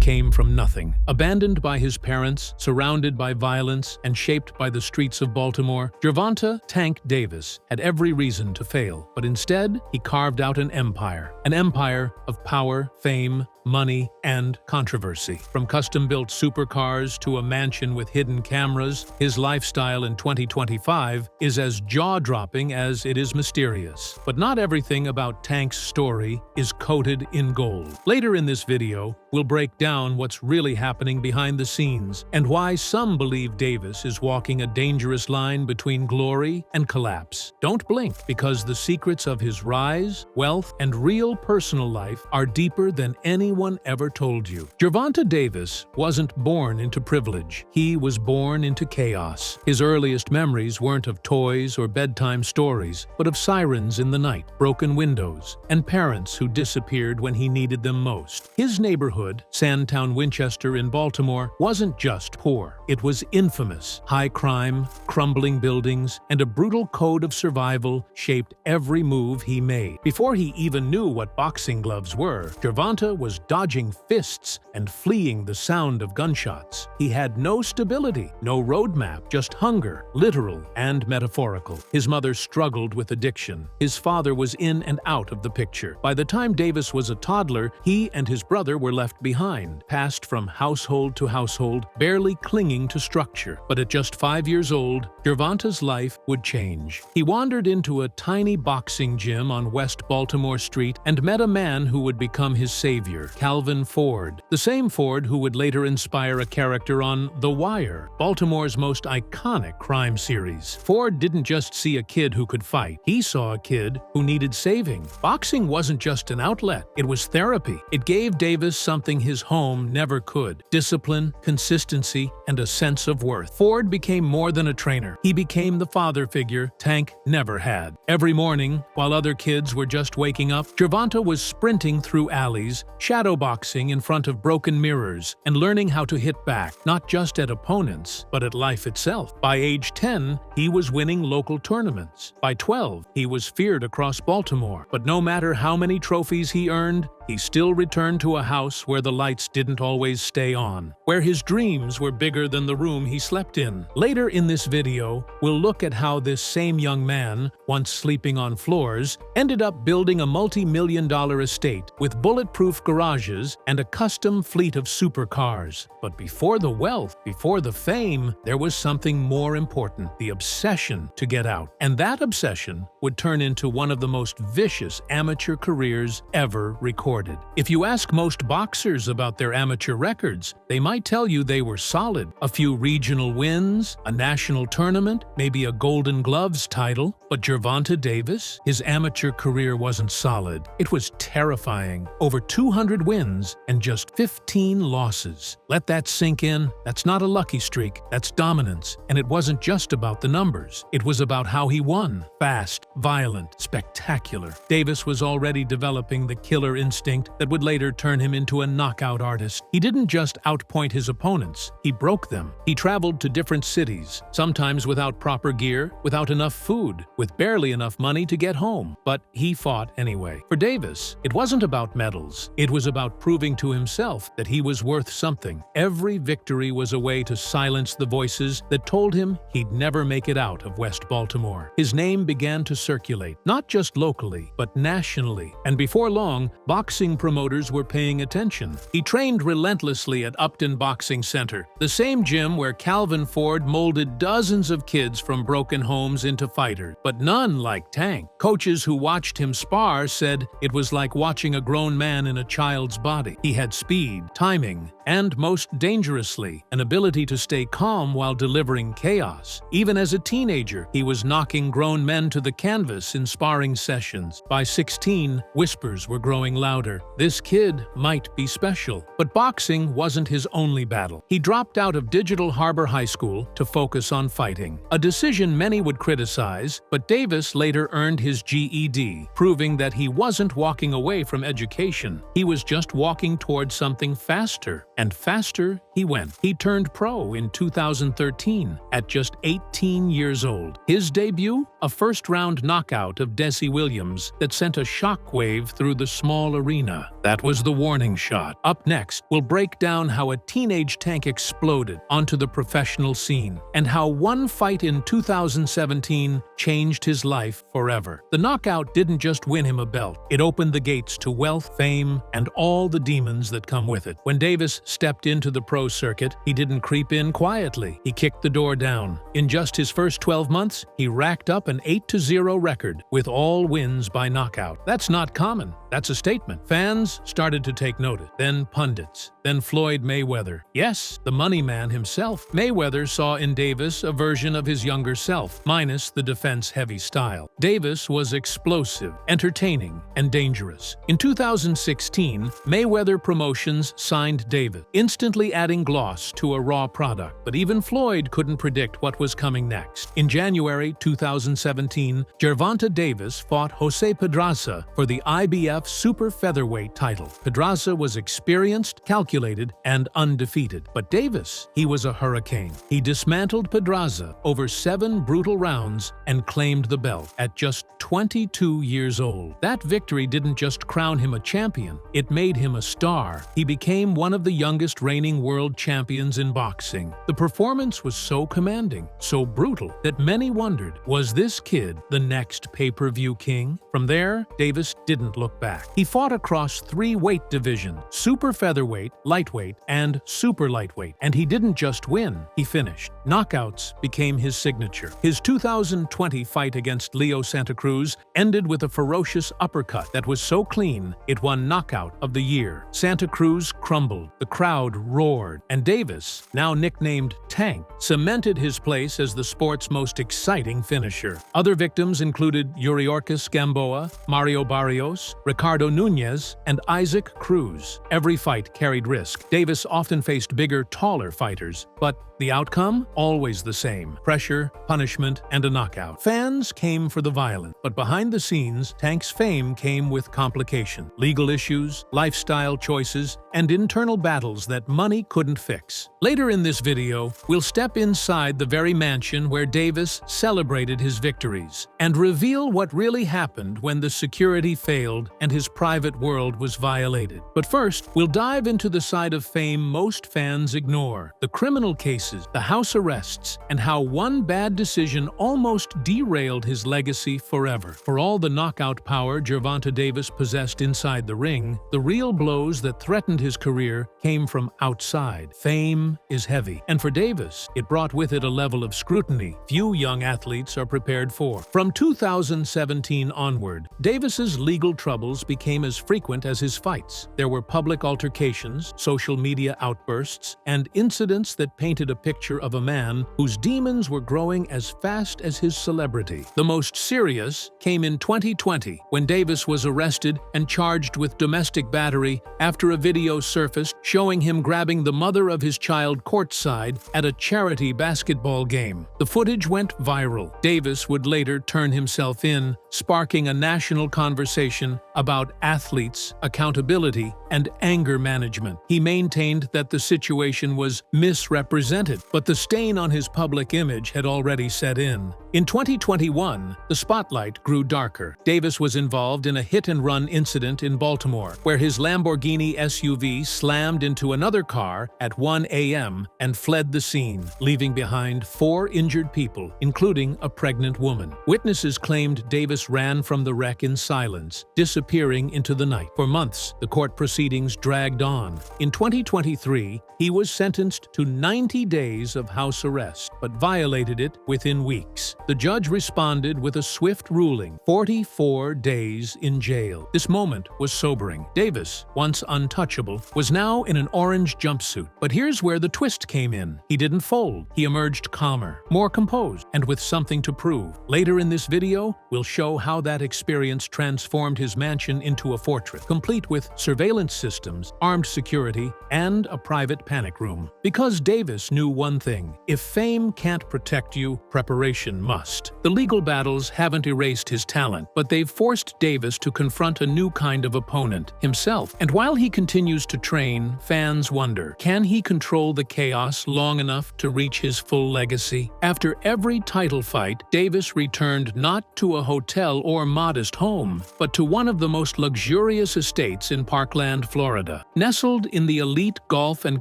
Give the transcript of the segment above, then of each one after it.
came from nothing. Abandoned by his parents, surrounded by violence, and shaped by the streets of Baltimore, Gervonta "Tank" Davis had every reason to fail. But instead, he carved out an empire of power, fame, money, and controversy. From custom-built supercars to a mansion with hidden cameras, his lifestyle in 2025 is as jaw-dropping as it is mysterious. But not everything about Tank's story is coated in gold. Later in this video, we'll break down what's really happening behind the scenes and why some believe Davis is walking a dangerous line between glory and collapse. Don't blink, because the secrets of his rise, wealth, and real personal life are deeper than anyone ever told you. Gervonta Davis wasn't born into privilege. He was born into chaos. His earliest memories weren't of toys or bedtime stories, but of sirens in the night, broken windows, and parents who disappeared when he needed them most. His neighborhood, Sandtown, Winchester in Baltimore, wasn't just poor. It was infamous. High crime, crumbling buildings, and a brutal code of survival shaped every move he made. Before he even knew what boxing gloves were, Gervonta was dodging fists and fleeing the sound of gunshots. He had no stability, no roadmap, just hunger, literal and metaphorical. His mother struggled with addiction. His father was in and out of the picture. By the time Davis was a toddler, he and his brother were left behind, passed from household to household, barely clinging to structure. But at just 5 years old, Gervonta's life would change. He wandered into a tiny boxing gym on West Baltimore Street and met a man who would become his savior, Calvin Ford, the same Ford who would later inspire a character on The Wire, Baltimore's most iconic crime series. Ford didn't just see a kid who could fight. He saw a kid who needed saving. Boxing wasn't just an outlet, it was therapy. It gave Davis something his home never could: discipline, consistency, and a sense of worth. Ford became more than a trainer. He became the father figure Tank never had. Every morning, while other kids were just waking up, Gervonta was sprinting through alleys, shadowboxing in front of broken mirrors, and learning how to hit back, not just at opponents, but at life itself. By age 10, he was winning local tournaments. By 12, he was feared across Baltimore. But no matter how many trophies he earned, he still returned to a house where the lights didn't always stay on, where his dreams were bigger than the room he slept in. Later in this video, we'll look at how this same young man, once sleeping on floors, ended up building a multi-million-dollar estate with bulletproof garages and a custom fleet of supercars. But before the wealth, before the fame, there was something more important: the obsession to get out. And that obsession would turn into one of the most vicious amateur careers ever recorded. If you ask most boxers about their amateur records, they might tell you they were solid. A few regional wins, a national tournament, maybe a Golden Gloves title. But Gervonta Davis, his amateur career wasn't solid. It was terrifying. Over 200 wins and just 15 losses. Let that sink in. That's not a lucky streak. That's dominance. And it wasn't just about the numbers. It was about how he won. Fast, violent, spectacular. Davis was already developing the killer instinct that would later turn him into a knockout artist. He didn't just outpoint his opponents, he broke them. He traveled to different cities, sometimes without proper gear, without enough food, with barely enough money to get home. But he fought anyway. For Davis, it wasn't about medals. It was about proving to himself that he was worth something. Every victory was a way to silence the voices that told him he'd never make it out of West Baltimore. His name began to circulate, not just locally, but nationally. And before long, boxing promoters were paying attention. He trained relentlessly at Upton Boxing Center, the same gym where Calvin Ford molded dozens of kids from broken homes into fighters. But none like Tank. Coaches who watched him spar said it was like watching a grown man in a child's body. He had speed, timing, and most dangerously, an ability to stay calm while delivering chaos. Even as a teenager, he was knocking grown men to the canvas in sparring sessions. By 16, whispers were growing louder. This kid might be special. But boxing wasn't his only battle. He dropped out of Digital Harbor High School to focus on fighting. A decision many would criticize, but Davis later earned his GED, proving that he wasn't walking away from education. He was just walking towards something faster. And faster he went. He turned pro in 2013 at just 18 years old. His debut? a first-round knockout of Desi Williams that sent a shockwave through the small arena. That was the warning shot. Up next, we'll break down how a teenage Tank exploded onto the professional scene, and how one fight in 2017 changed his life forever. The knockout didn't just win him a belt, it opened the gates to wealth, fame, and all the demons that come with it. When Davis stepped into the pro circuit, he didn't creep in quietly. He kicked the door down. In just his first 12 months, he racked up an 8-0 record, with all wins by knockout. That's not common. That's a statement. Fans started to take notice. Then pundits. Then Floyd Mayweather. Yes, the money man himself. Mayweather saw in Davis a version of his younger self, minus the defense-heavy style. Davis was explosive, entertaining, and dangerous. In 2016, Mayweather Promotions signed Davis, instantly adding gloss to a raw product. But even Floyd couldn't predict what was coming next. In January 2017, Gervonta Davis fought Jose Pedraza for the IBF Super Featherweight title. Pedraza was experienced, calculated, and undefeated. But Davis, he was a hurricane. He dismantled Pedraza over 7 brutal rounds and claimed the belt at just 22 years old. That victory didn't just crown him a champion, it made him a star. He became one of the youngest reigning world champions in boxing. The performance was so commanding, so brutal, that many wondered, was this kid the next pay-per-view king? From there, Davis didn't look back. He fought across 3 weight divisions: super featherweight, lightweight, and super lightweight. And he didn't just win, he finished. Knockouts became his signature. His 2020 fight against Leo Santa Cruz ended with a ferocious uppercut that was so clean, it won Knockout of the Year. Santa Cruz crumbled, the crowd roared, and Davis, now nicknamed Tank, cemented his place as the sport's most exciting finisher. Other victims included Yuriorkis Gamboa, Mario Barrios, Ricardo Nunez, and Isaac Cruz. Every fight carried risk. Davis often faced bigger, taller fighters, but the outcome? Always the same: pressure, punishment, and a knockout. Fans came for the violence, but behind the scenes, Tank's fame came with complication: legal issues, lifestyle choices, and internal battles that money couldn't fix. Later in this video, we'll step inside the very mansion where Davis celebrated his victories, and reveal what really happened when the security failed and his private world was violated. But first, we'll dive into the side of fame most fans ignore: the criminal cases, the house arrests, and how one bad decision almost derailed his legacy forever. For all the knockout power Gervonta Davis possessed inside the ring, the real blows that threatened his career came from outside. Fame is heavy, and for Davis, it brought with it a level of scrutiny few young athletes are prepared for. From 2017 onward, Davis's legal troubles became as frequent as his fights. There were public altercations, social media outbursts, and incidents that painted a picture of a man whose demons were growing as fast as his celebrity. The most serious came in 2020, when Davis was arrested and charged with domestic battery after a video surfaced showing him grabbing the mother of his child courtside at a charity basketball game. The footage went viral. Davis would later turn himself in, sparking a national conversation about athletes, accountability, and anger management. He maintained that the situation was misrepresented, but the stain on his public image had already set in. In 2021, the spotlight grew darker. Davis was involved in a hit-and-run incident in Baltimore, where his Lamborghini SUV slammed into another car at 1 a.m. and fled the scene, leaving behind 4 injured people, including a pregnant woman. Witnesses claimed Davis ran from the wreck in silence, disappearing into the night. For months, the court proceedings dragged on. In 2023, he was sentenced to 90 days of house arrest, but violated it within weeks. The judge responded with a swift ruling: 44 days in jail. This moment was sobering. Davis, once untouchable, was now in an orange jumpsuit. But here's where the twist came in. He didn't fold. He emerged calmer, more composed, and with something to prove. Later in this video, we'll show know how that experience transformed his mansion into a fortress, complete with surveillance systems, armed security, and a private panic room. Because Davis knew one thing: if fame can't protect you, preparation must. The legal battles haven't erased his talent, but they've forced Davis to confront a new kind of opponent, himself. And while he continues to train, fans wonder, can he control the chaos long enough to reach his full legacy? After every title fight, Davis returned not to a hotel or modest home, but to one of the most luxurious estates in Parkland, Florida. Nestled in the elite golf and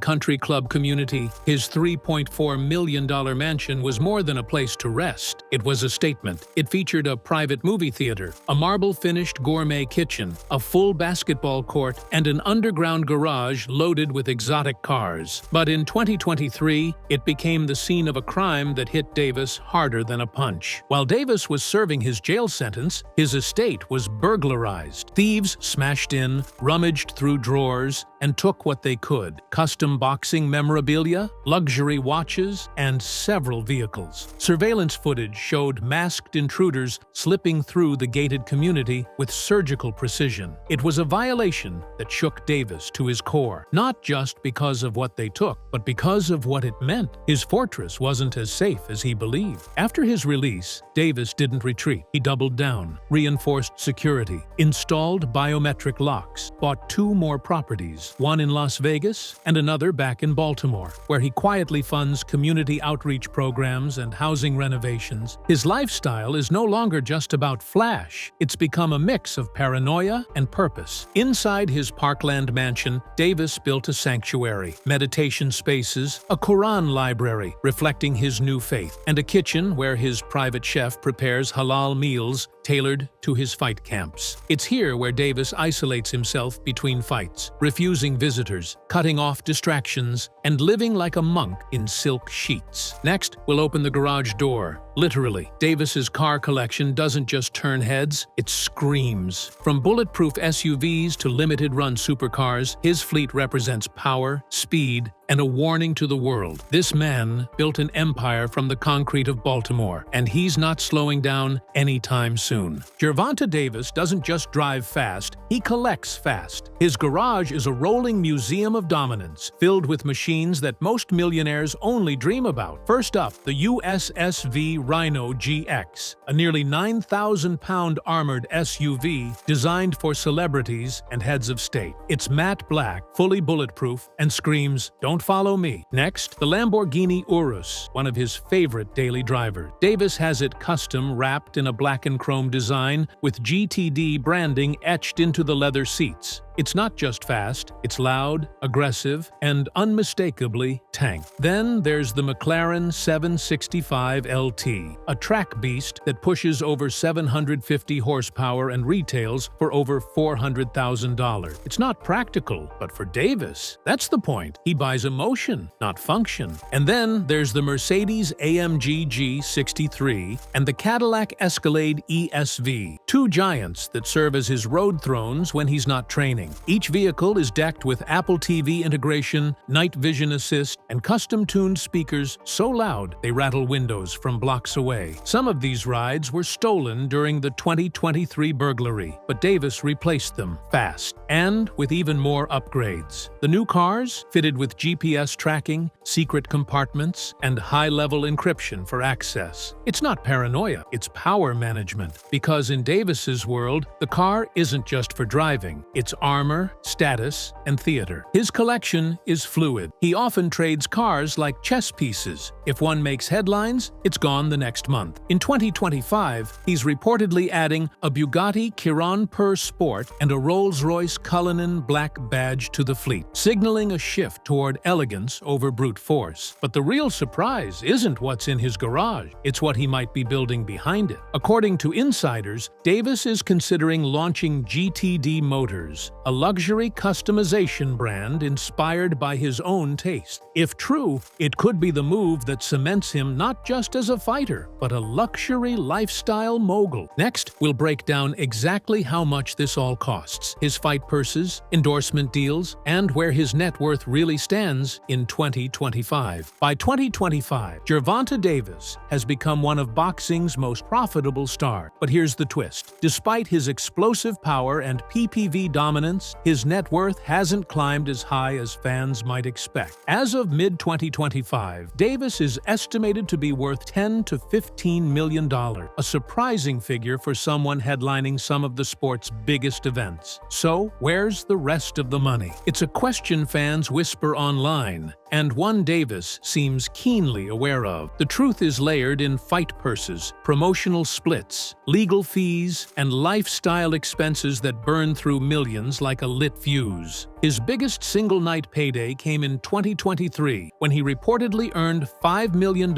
country club community, his $3.4 million mansion was more than a place to rest. It was a statement. It featured a private movie theater, a marble-finished gourmet kitchen, a full basketball court, and an underground garage loaded with exotic cars. But in 2023, it became the scene of a crime that hit Davis harder than a punch. While Davis was serving his jail sentence, his estate was burglarized. Thieves smashed in, rummaged through drawers, and took what they could: custom boxing memorabilia, luxury watches, and several vehicles. Surveillance footage showed masked intruders slipping through the gated community with surgical precision. It was a violation that shook Davis to his core, not just because of what they took, but because of what it meant. His fortress wasn't as safe as he believed. After his release, Davis didn't retreat. He doubled down, reinforced security, installed biometric locks, bought 2 more properties, one in Las Vegas and another back in Baltimore, where he quietly funds community outreach programs and housing renovations. His lifestyle is no longer just about flash. It's become a mix of paranoia and purpose. Inside his Parkland mansion, Davis built a sanctuary, meditation spaces, a Quran library reflecting his new faith, and a kitchen where his private chef prepares halal meals tailored to his fight camps. It's here where Davis isolates himself between fights, refusing visitors, cutting off distractions, and living like a monk in silk sheets. Next, we'll open the garage door. Literally, Davis's car collection doesn't just turn heads, it screams. From bulletproof SUVs to limited-run supercars, his fleet represents power, speed, and a warning to the world. This man built an empire from the concrete of Baltimore, and he's not slowing down anytime soon. Gervonta Davis doesn't just drive fast, he collects fast. His garage is a rolling museum of dominance, filled with machines that most millionaires only dream about. First up, the USSV Rhino GX, a nearly 9,000-pound armored SUV designed for celebrities and heads of state. It's matte black, fully bulletproof, and screams, "Don't follow me." Next, the Lamborghini Urus, one of his favorite daily drivers. Davis has it custom wrapped in a black and chrome design with GTD branding etched into the leather seats. It's not just fast, it's loud, aggressive, and unmistakably tank. Then there's the McLaren 765 LT, a track beast that pushes over 750 horsepower and retails for over $400,000. It's not practical, but for Davis, that's the point. He buys emotion, not function. And then there's the Mercedes AMG G63 and the Cadillac Escalade ESV, 2 giants that serve as his road thrones when he's not training. Each vehicle is decked with Apple TV integration, night vision assist, and custom-tuned speakers so loud they rattle windows from blocks away. Some of these rides were stolen during the 2023 burglary, but Davis replaced them fast, and with even more upgrades. The new cars, fitted with GPS tracking, secret compartments, and high-level encryption for access. It's not paranoia, it's power management. Because in Davis's world, the car isn't just for driving, it's armor, status, and theater. His collection is fluid. He often trades cars like chess pieces. If one makes headlines, it's gone the next month. In 2025, he's reportedly adding a Bugatti Chiron Per Sport and a Rolls-Royce Cullinan Black badge to the fleet, signaling a shift toward elegance over brute force. But the real surprise isn't what's in his garage, it's what he might be building behind it. According to insiders, Davis is considering launching GTD Motors, a luxury customization brand inspired by his own taste. If true, it could be the move that cements him not just as a fighter, but a luxury lifestyle mogul. Next, we'll break down exactly how much this all costs, his fight purses, endorsement deals, and where his net worth really stands in 2025. By 2025, Gervonta Davis has become one of boxing's most profitable stars. But here's the twist. Despite his explosive power and PPV dominance, his net worth hasn't climbed as high as fans might expect. As of mid-2025, Davis is estimated to be worth $10 to $15 million, a surprising figure for someone headlining some of the sport's biggest events. So, where's the rest of the money? It's a question fans whisper online, and one Davis seems keenly aware of. The truth is layered in fight purses, promotional splits, legal fees, and lifestyle expenses that burn through millions like a lit fuse. His biggest single-night payday came in 2023, when he reportedly earned $5 million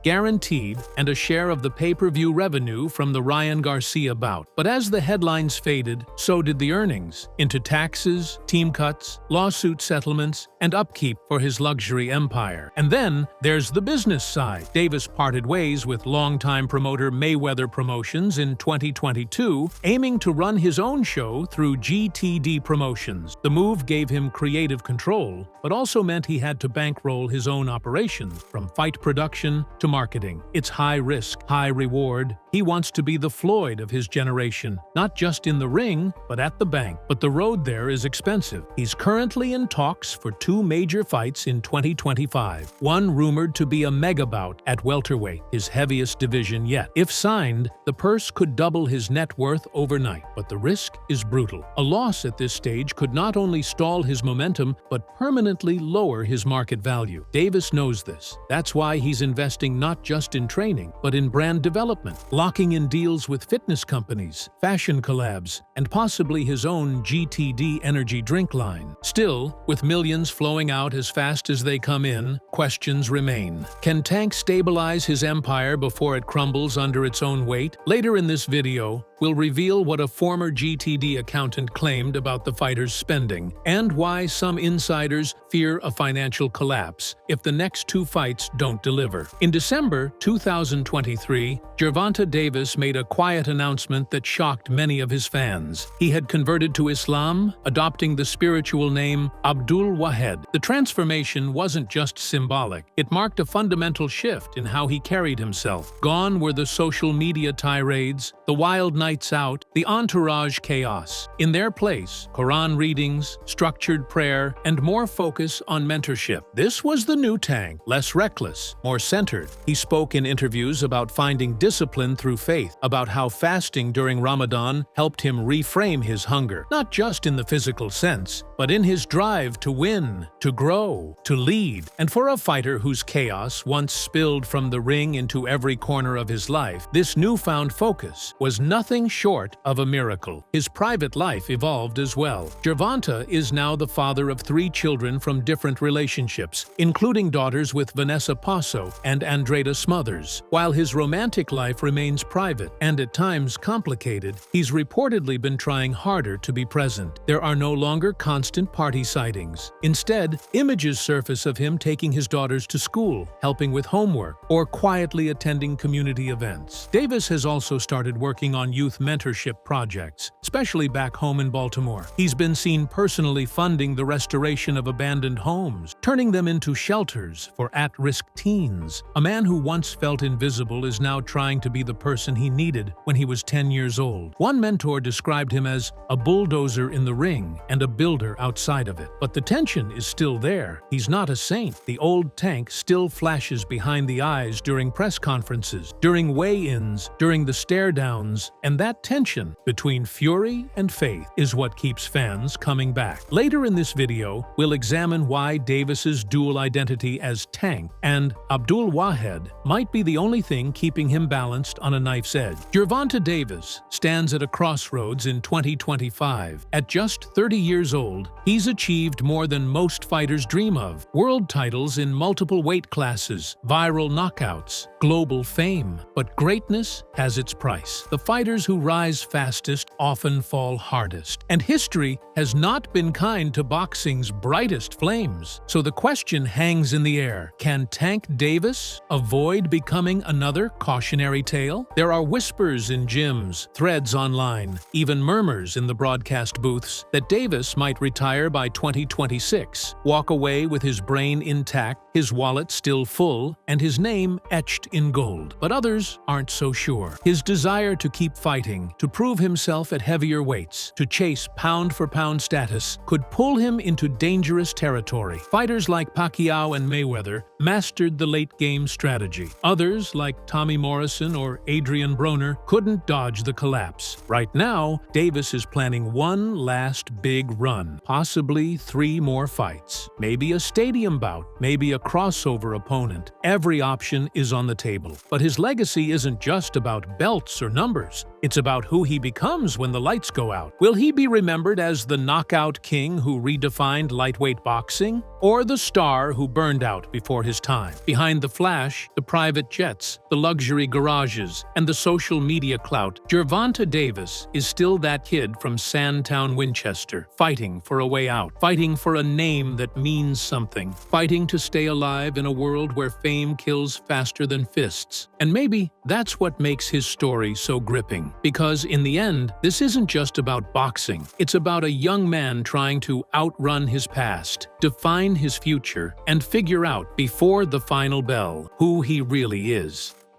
guaranteed and a share of the pay-per-view revenue from the Ryan Garcia bout. But as the headlines faded, so did the earnings, into taxes, team cuts, lawsuit settlements, and upkeep for his luxury empire. And then there's the business side. Davis parted ways with longtime promoter Mayweather Promotions in 2022, aiming to run his own show through GTD Promotions. The move gave him creative control, but also meant he had to bankroll his own operations, from fight production to marketing. It's high risk, high reward. He wants to be the Floyd of his generation, not just in the ring, but at the bank. But the road there is expensive. He's currently in talks for 2 major fights in 2025, one rumored to be a mega bout at welterweight, his heaviest division yet. If signed, the purse could double his net worth overnight, but the risk is brutal. A loss at this stage could not only stall his momentum, but permanently lower his market value. Davis knows this. That's why he's investing not just in training, but in brand development, locking in deals with fitness companies, fashion collabs, and possibly his own GTD energy drink line. Still, with millions flowing out as fast as they come in, questions remain. Can Tank stabilize his empire before it crumbles under its own weight? Later in this video, we'll reveal what a former GTD accountant claimed about the fighter's spending, and why some insiders fear a financial collapse if the next 2 fights don't deliver. In December 2023, Gervonta Davis made a quiet announcement that shocked many of his fans. He had converted to Islam, adopting the spiritual name Abdul Wahed. The transformation wasn't just symbolic. It marked a fundamental shift in how he carried himself. Gone were the social media tirades, the wild nights out, the entourage chaos. In their place, Quran readings, structured prayer, and more focus on mentorship. This was the new Tank, less reckless, more centered. He spoke in interviews about finding discipline through faith, about how fasting during Ramadan helped him reframe his hunger, not just in the physical sense, but in his drive to win, to grow, to lead. And for a fighter whose chaos once spilled from the ring into every corner of his life, this newfound focus was nothing short of a miracle. His private life evolved as well. Gervonta is now the father of 3 children from different relationships, including daughters with Vanessa Passo and Andreda Smothers. While his romantic life remains private and at times complicated, he's reportedly been trying harder to be present. There are no longer constant party sightings. Instead, images surface of him taking his daughters to school, helping with homework, or quietly attending community events. Davis has also started working on youth mentorship projects, especially back home in Baltimore. He's been seen personally funding the restoration of abandoned homes, turning them into shelters for at-risk teens. A man who once felt invisible is now trying to be the person he needed when he was 10 years old. One mentor described him as a bulldozer in the ring and a builder outside of it. But the tension is still there. He's not a saint. The old Tank still flashes behind the eyes during press conferences, during weigh-ins, during the stare-downs, and that tension between fury and faith is what keeps fans coming back. Later in this video, we'll examine why Davis's dual identity as Tank and Abdul Wahed might be the only thing keeping him balanced on a knife's edge. Gervonta Davis stands at a crossroads in 2025. At just 30 years old, he's achieved more than most fighters dream of: world titles in multiple weight classes, viral knockouts, global fame. But greatness has its price. The fighter's fighters who rise fastest often fall hardest, and history has not been kind to boxing's brightest flames. So the question hangs in the air: can Tank Davis avoid becoming another cautionary tale? There are whispers in gyms, threads online, even murmurs in the broadcast booths that Davis might retire by 2026, walk away with his brain intact, his wallet still full, and his name etched in gold. But others aren't so sure. His desire to keep fighting, to prove himself at heavier weights, to chase pound-for-pound status, could pull him into dangerous territory. Fighters like Pacquiao and Mayweather mastered the late-game strategy. Others, like Tommy Morrison or Adrian Broner, couldn't dodge the collapse. Right now, Davis is planning one last big run, possibly 3 more fights. Maybe a stadium bout, maybe a crossover opponent. Every option is on the table. But his legacy isn't just about belts or numbers. It's about who he becomes when the lights go out. Will he be remembered as the knockout king who redefined lightweight boxing? Or the star who burned out before his time? Behind the flash, the private jets, the luxury garages, and the social media clout, Gervonta Davis is still that kid from Sandtown, Winchester, fighting for a way out, fighting for a name that means something, fighting to stay alive in a world where fame kills faster than fists. And maybe that's what makes his story so gripping. Because in the end, this isn't just about boxing. It's about a young man trying to outrun his past, define his future, and figure out before the final bell who he really is.